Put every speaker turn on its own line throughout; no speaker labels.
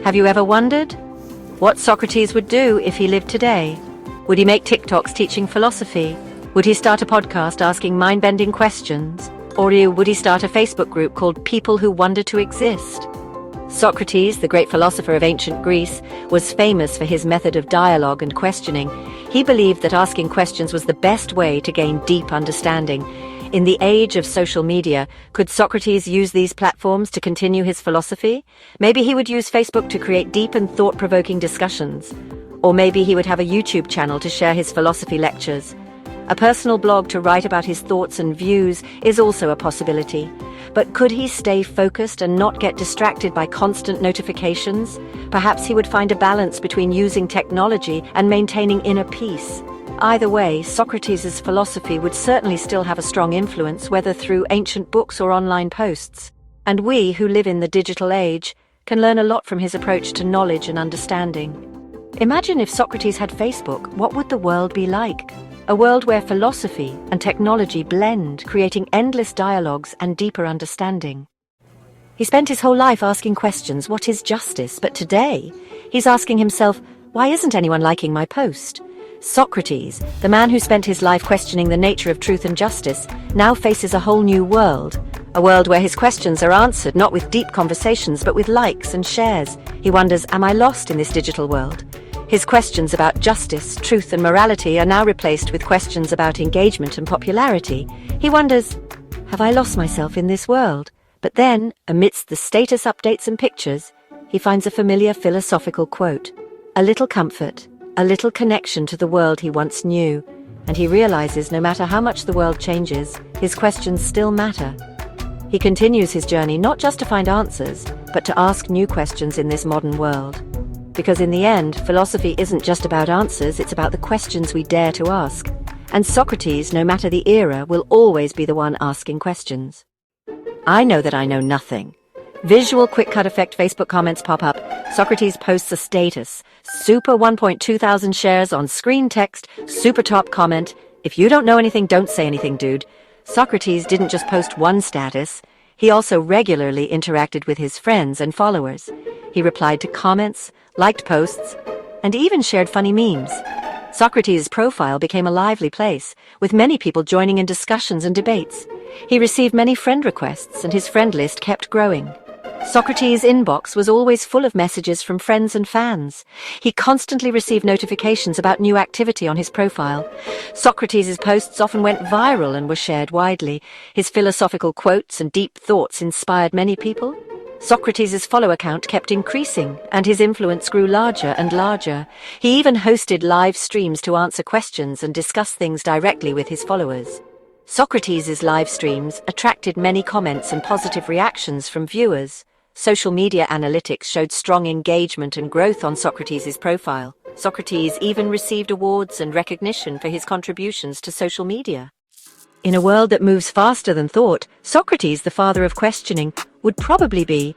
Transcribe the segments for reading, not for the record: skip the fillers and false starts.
Have you ever wondered what Socrates would do if he lived today? Would he make TikToks teaching philosophy? Would he start a podcast asking mind-bending questions? Or would he start a Facebook group called People Who Wonder to Exist? Socrates, the great philosopher of ancient Greece, was famous for his method of dialogue and questioning. He believed that asking questions was the best way to gain deep understanding. In the age of social media, could Socrates use these platforms to continue his philosophy? Maybe he would use Facebook to create deep and thought-provoking discussions. Or maybe he would have a YouTube channel to share his philosophy lectures. A personal blog to write about his thoughts and views is also a possibility. But could he stay focused and not get distracted by constant notifications? Perhaps he would find a balance between using technology and maintaining inner peace. Either way, Socrates' philosophy would certainly still have a strong influence, whether through ancient books or online posts. And we, who live in the digital age, can learn a lot from his approach to knowledge and understanding. Imagine if Socrates had Facebook, what would the world be like? A world where philosophy and technology blend, creating endless dialogues and deeper understanding. He spent his whole life asking questions, what is justice? But today, he's asking himself, why isn't anyone liking my post? Socrates, the man who spent his life questioning the nature of truth and justice, now faces a whole new world. A world where his questions are answered not with deep conversations but with likes and shares. He wonders, am I lost in this digital world? His questions about justice, truth and morality are now replaced with questions about engagement and popularity. He wonders, have I lost myself in this world? But then, amidst the status updates and pictures, he finds a familiar philosophical quote. A little comfort, a little connection to the world he once knew, and he realizes no matter how much the world changes, his questions still matter. He continues his journey not just to find answers, but to ask new questions in this modern world. Because in the end, philosophy isn't just about answers, it's about the questions we dare to ask. And Socrates, no matter the era, will always be the one asking questions. I know that I know nothing. Visual quick cut effect Facebook comments pop up. Socrates posts a status. Super 1.2 thousand shares on screen text. Super top comment. If you don't know anything, don't say anything, dude. Socrates didn't just post one status. He also regularly interacted with his friends and followers. He replied to comments, liked posts, and even shared funny memes. Socrates' profile became a lively place, with many people joining in discussions and debates. He received many friend requests, and his friend list kept growing. Socrates' inbox was always full of messages from friends and fans. He constantly received notifications about new activity on his profile. Socrates' posts often went viral and were shared widely. His philosophical quotes and deep thoughts inspired many people. Socrates' follower count kept increasing, and his influence grew larger and larger. He even hosted live streams to answer questions and discuss things directly with his followers. Socrates' live streams attracted many comments and positive reactions from viewers. Social media analytics showed strong engagement and growth on Socrates' profile. Socrates even received awards and recognition for his contributions to social media. In a world that moves faster than thought, Socrates, the father of questioning, would probably be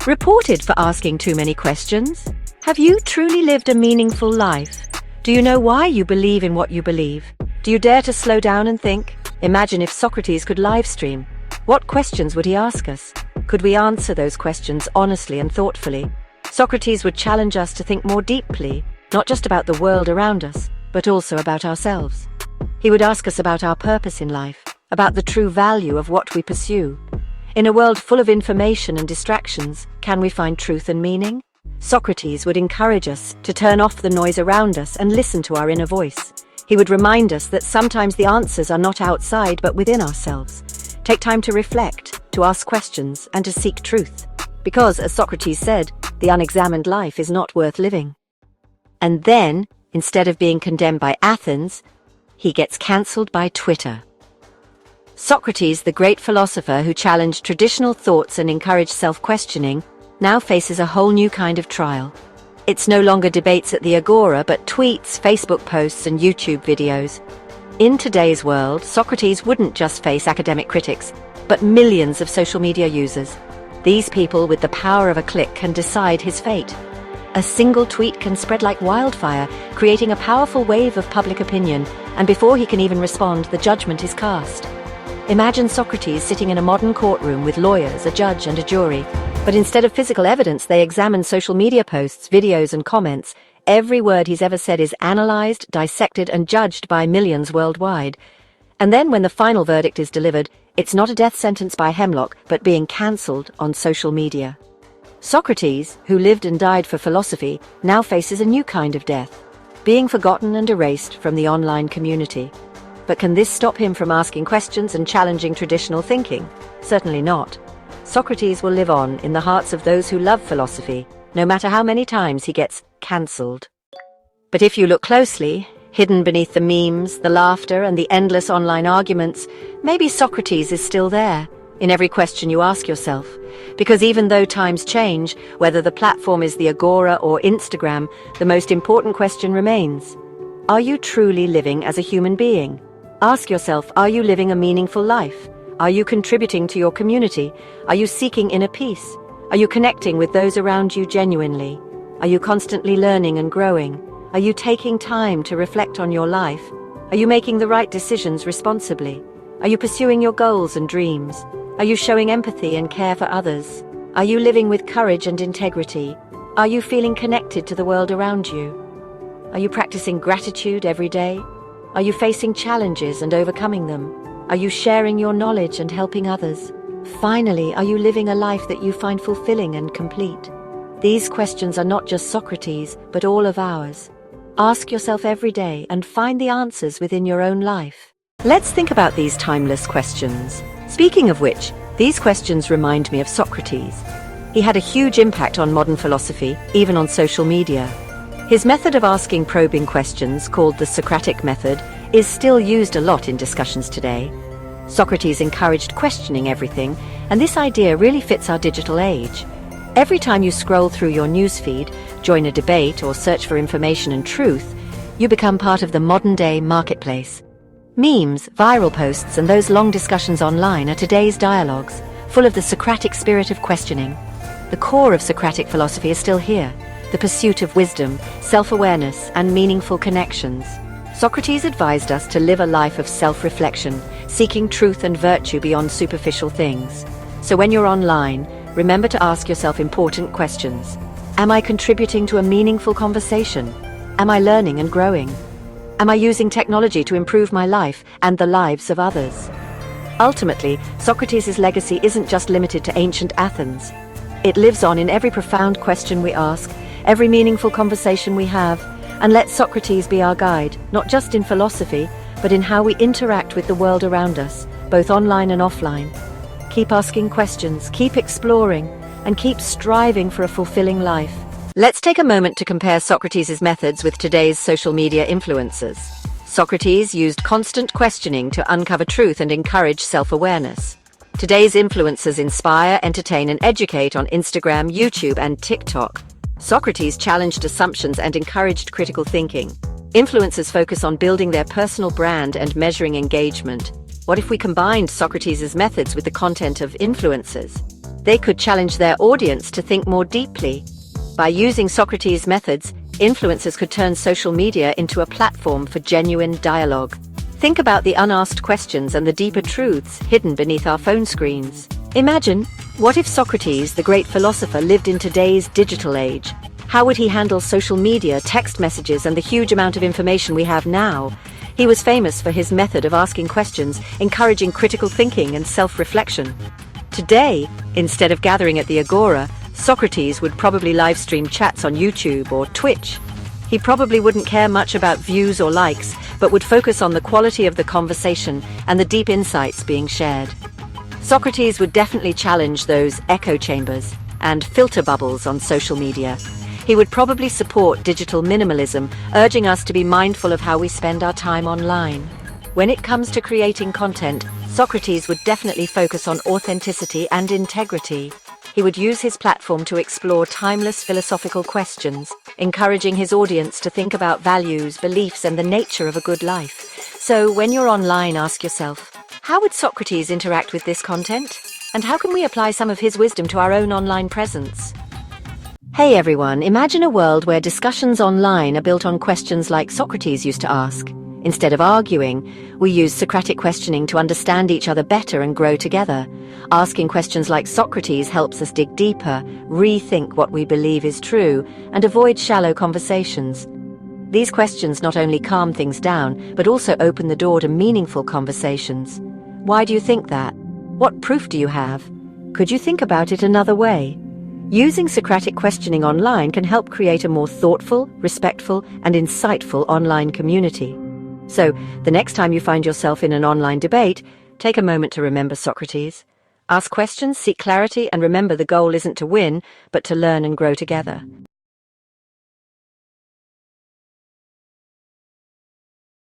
reported for asking too many questions. Have you truly lived a meaningful life? Do you know why you believe in what you believe? Do you dare to slow down and think? Imagine if Socrates could live stream. What questions would he ask us? Could we answer those questions honestly and thoughtfully? Socrates would challenge us to think more deeply, not just about the world around us, but also about ourselves. He would ask us about our purpose in life, about the true value of what we pursue. In a world full of information and distractions, can we find truth and meaning? Socrates would encourage us to turn off the noise around us and listen to our inner voice. He would remind us that sometimes the answers are not outside but within ourselves. Take time to reflect, to ask questions, and to seek truth. Because, as Socrates said, the unexamined life is not worth living. And then, instead of being condemned by Athens, he gets cancelled by Twitter. Socrates, the great philosopher who challenged traditional thoughts and encouraged self-questioning, now faces a whole new kind of trial. It's no longer debates at the Agora, but tweets, Facebook posts, and YouTube videos. In today's world, Socrates wouldn't just face academic critics, but millions of social media users. These people, with the power of a click, can decide his fate. A single tweet can spread like wildfire, creating a powerful wave of public opinion, and before he can even respond, the judgment is cast. Imagine Socrates sitting in a modern courtroom with lawyers, a judge, and a jury. But instead of physical evidence, they examine social media posts, videos, and comments. Every word he's ever said is analyzed, dissected, and judged by millions worldwide. And then when the final verdict is delivered, it's not a death sentence by hemlock, but being cancelled on social media. Socrates, who lived and died for philosophy, now faces a new kind of death, being forgotten and erased from the online community. But can this stop him from asking questions and challenging traditional thinking? Certainly not. Socrates will live on in the hearts of those who love philosophy, no matter how many times he gets cancelled. But if you look closely, hidden beneath the memes, the laughter, and the endless online arguments, maybe Socrates is still there, in every question you ask yourself. Because even though times change, whether the platform is the Agora or Instagram, the most important question remains. Are you truly living as a human being? Ask yourself, are you living a meaningful life? Are you contributing to your community? Are you seeking inner peace? Are you connecting with those around you genuinely? Are you constantly learning and growing? Are you taking time to reflect on your life? Are you making the right decisions responsibly? Are you pursuing your goals and dreams? Are you showing empathy and care for others? Are you living with courage and integrity? Are you feeling connected to the world around you? Are you practicing gratitude every day? Are you facing challenges and overcoming them? Are you sharing your knowledge and helping others? Finally, are you living a life that you find fulfilling and complete? These questions are not just Socrates, but all of ours. Ask yourself every day and find the answers within your own life. Let's think about these timeless questions. Speaking of which, these questions remind me of Socrates. He had a huge impact on modern philosophy, even on social media. His method of asking probing questions, called the Socratic method, is still used a lot in discussions today. Socrates encouraged questioning everything, and this idea really fits our digital age. Every time you scroll through your newsfeed, join a debate, or search for information and truth, you become part of the modern-day marketplace. Memes, viral posts, and those long discussions online are today's dialogues, full of the Socratic spirit of questioning. The core of Socratic philosophy is still here, the pursuit of wisdom, self-awareness, and meaningful connections. Socrates advised us to live a life of self-reflection, seeking truth and virtue beyond superficial things. So when you're online, remember to ask yourself important questions. Am I contributing to a meaningful conversation? Am I learning and growing? Am I using technology to improve my life and the lives of others? Ultimately, Socrates' legacy isn't just limited to ancient Athens. It lives on in every profound question we ask, every meaningful conversation we have, and let Socrates be our guide, not just in philosophy, but in how we interact with the world around us, both online and offline. Keep asking questions, keep exploring, and keep striving for a fulfilling life. Let's take a moment to compare Socrates' methods with today's social media influencers. Socrates used constant questioning to uncover truth and encourage self-awareness. Today's influencers inspire, entertain, and educate on Instagram, YouTube, and TikTok. Socrates challenged assumptions and encouraged critical thinking. Influencers focus on building their personal brand and measuring engagement. What if we combined Socrates' methods with the content of influencers? They could challenge their audience to think more deeply. By using Socrates' methods, influencers could turn social media into a platform for genuine dialogue. Think about the unasked questions and the deeper truths hidden beneath our phone screens. Imagine, what if Socrates, the great philosopher, lived in today's digital age? How would he handle social media, text messages, and the huge amount of information we have now? He was famous for his method of asking questions, encouraging critical thinking and self-reflection. Today, instead of gathering at the Agora, Socrates would probably live-stream chats on YouTube or Twitch. He probably wouldn't care much about views or likes, but would focus on the quality of the conversation and the deep insights being shared. Socrates would definitely challenge those echo chambers and filter bubbles on social media. He would probably support digital minimalism, urging us to be mindful of how we spend our time online. When it comes to creating content, Socrates would definitely focus on authenticity and integrity. He would use his platform to explore timeless philosophical questions, encouraging his audience to think about values, beliefs, and the nature of a good life. So, when you're online, ask yourself, how would Socrates interact with this content? And how can we apply some of his wisdom to our own online presence? Hey everyone, imagine a world where discussions online are built on questions like Socrates used to ask. Instead of arguing, we use Socratic questioning to understand each other better and grow together. Asking questions like Socrates helps us dig deeper, rethink what we believe is true, and avoid shallow conversations. These questions not only calm things down, but also open the door to meaningful conversations. Why do you think that? What proof do you have? Could you think about it another way? Using Socratic questioning online can help create a more thoughtful, respectful, and insightful online community. So, the next time you find yourself in an online debate, take a moment to remember Socrates. Ask questions, seek clarity, and remember the goal isn't to win, but to learn and grow together.